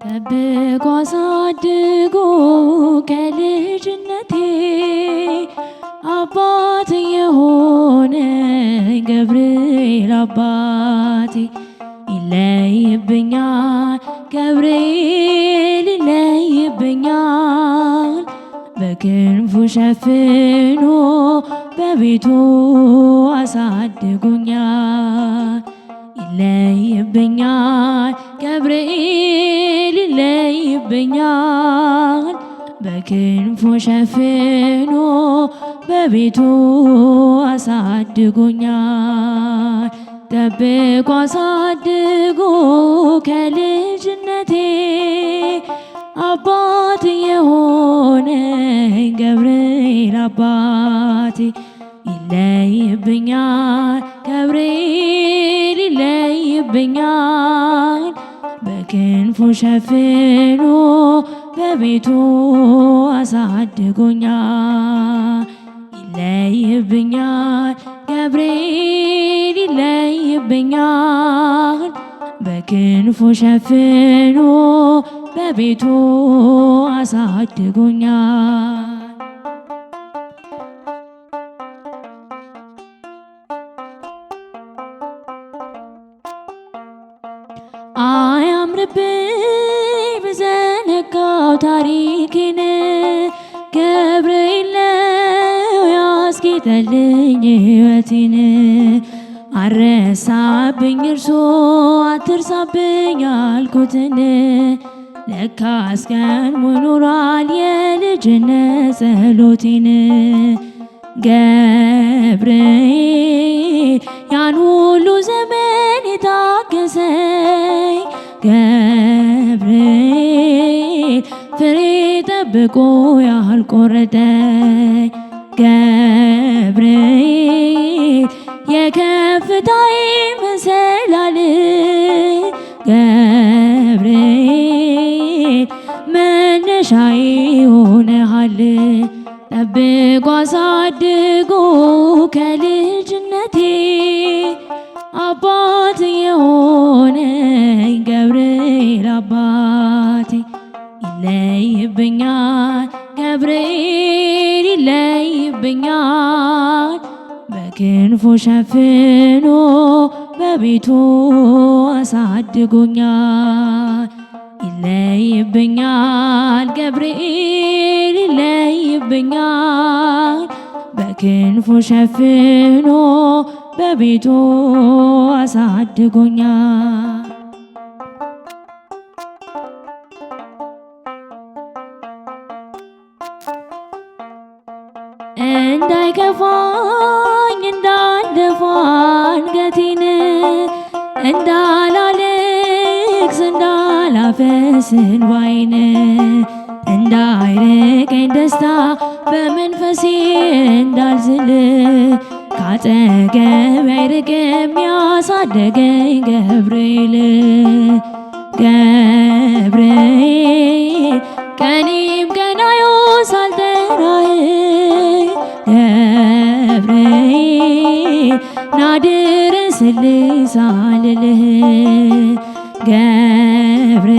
ጠብቆ አሳድጎ ከልጅነቴ አባት የሆነኝ ገብርኤል አባቴ ይለይብኛል ገብርኤል ይለይብኛል በክንፉ ሸፍኖ በቤቱ አሳድጎኛል ይለይብኛል ገብርኤል ይለይብኛል በክንፉ ሸፍኖ በቤቱ አሳድጎኛል ጠብቆ አሳድጎ ከልጅነቴ አባት የሆነኝ ገብርኤል አባቴ ይለይብኛል ገብርኤል ይለይብኛል በክንፉ ሸፍኖ በቤቱ አሳድጎኛል ይለይብኛል ገብርኤል ይለይብኛል በክንፉ ሸፍኖ በቤቱ አሳድጎኛል አያምርብኝ ብዘነጋው ታሪኬን ገብርኤል ነው ያስጌጠልኝ ሕይወቴን አረሳብኝ እርሶ አትርሳብኝ አልኩትን ለካስ ቀድሞ ኖሯል የልጅነት ጸሎቴን ገብርኤል ያን ሁሉ ዘመን የታገሰኝ ገብርኤል ፍሬ ጠብቆ ያልቆረጠኝ ገብርኤል የከፍታዬ መሰላል ገብርኤል መነሻዬ ሆነሃል ጠብቆ አሳድጎ ከልጅነቴ አባት የሆነኝ ገብርኤል አባቴ ይለይብኛል ገብርኤል ይለይብኛል በክንፉ ሸፍኖ በቤቱ አሳድጎኛል ይለይብኛል ገብርኤል ይለይብኛል በክንፉ ሸፍኖ በቤቱ አሳድጎኛል እንዳይከፋኝ እንዳልደፋ አንገቴን እንዳላለቅስ እንዳላፈስ እንባዬን እንዳይርቀኝ ደስታ በመንፈሴ እንዳልዝል ካጠገቤ አይርቅም ያሳደገኝ ገብርኤል ገብርኤል ቀኔም ቀናዮ ሳልጠራህ ገብርኤል ናድረስልኝ ሳልልህ ገብርኤል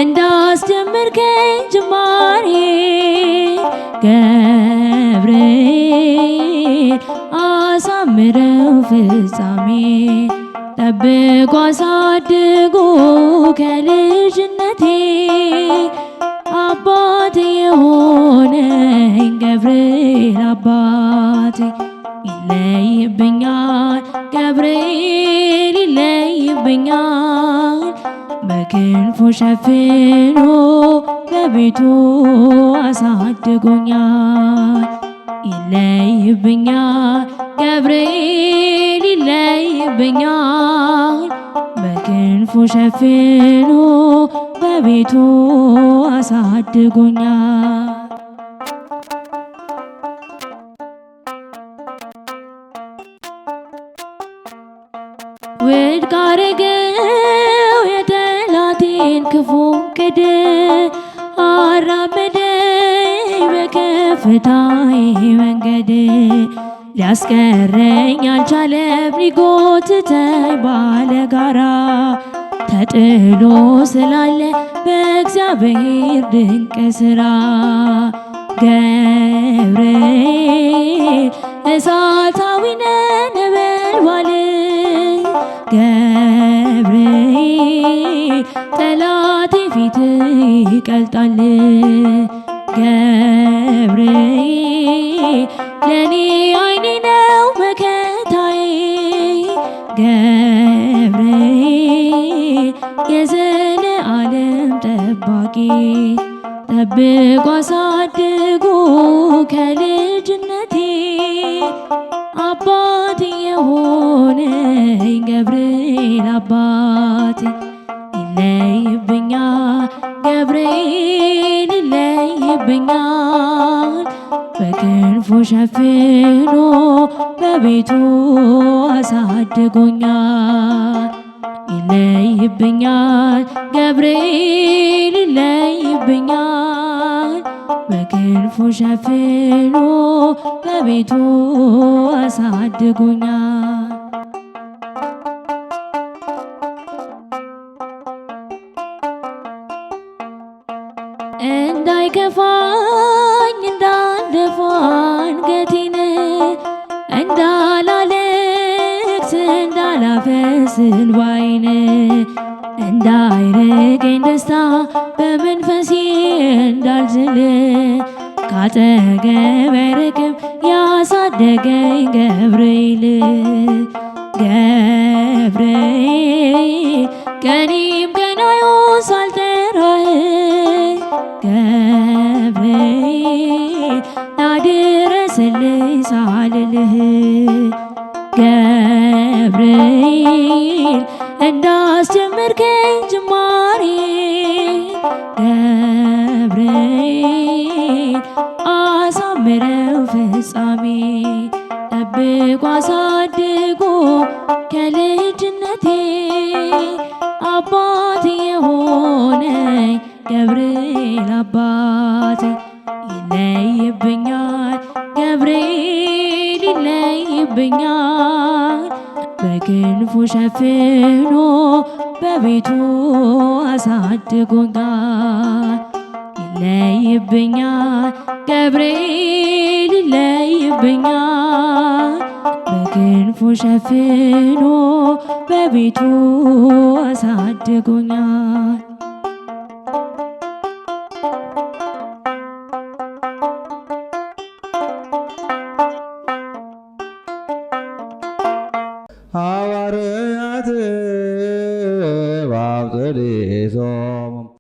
እንዳስጀመርከኝ ጅማሬ ገብርኤል አሳምረው ፍጻሜ ጠብቆ አሳድጎ ከልጅነቴ አባት የሆነኝ ገብርኤል አባቴ ይለይብኛል ገብርኤል ይለይብኛል በክንፉ ሸፍኖ በቤቱ አሳድጎኛል ይለይብኛል ገብርኤል ይለይብኛል በክንፉ ሸፍኖ በቤቱ አሳድጎኛል ውድቅ አረገው የጠላቴን ክፉ ዕቅድ አራመደኝ በከፍታዬ መንገድ ሊያስቀረኝ አልቻለም ሊጎትተኝ ባለጋራ ተጥሎ ስላለ በእግዚአብሔር ድንቅ ሥራ ገብርኤል እሳታዊ ነበልባል ገብርኤል ጠላቴ ፊት ይቀልጣል ገብርኤል ለኔ አይኔ ነው መከታዬ ገብርኤል የዘለዓለም ጠባቂ ጠብቆ አሳድጎ ከልጅነቴ አባት የሆነኝ ገብርኤል አባት ይለይብኛል ገብርኤል ይለይብኛል በክንፉ ሸፍኖ በቤቱ አሳድጎኛል ይለይብኛል ገብርኤል ይለይብኛል በክንፉ ሸፍኖ በቤቱ አሳድጎኛል እንዳይከፋኝ እንዳልደፋ አንገቴን እንዳላለቅስ እንዳላፈስ እንባዬን እንዳይርቀኝ ደስታ በመንፈሴ እንዳልዝል ካጠገቤ አይርቅም ያሳደገኝ ገብርኤል ገብርኤል ቀኔም ቀናዩን ሳልጠራህ ገብርኤል ናድረስልኝ ሳልልህ ገብርኤል እንዳስጀመርከኝ ጅማሬ ገብርኤል አሳምረው ፍጻሜ ጠብቆ አሳድጎ ከልጅነቴ አባት የሆነኝ ገብርኤል አባት ይለይብኛል ገብርኤል ይለይብኛል በክንፉ ሸፍኖ በቤቱ አሳድጎኛል ይለይብኛል ገብርኤል ይለይብኛል በክንፉ ሸፍኖ በቤቱ አሳድጎኛል ሐዋርያት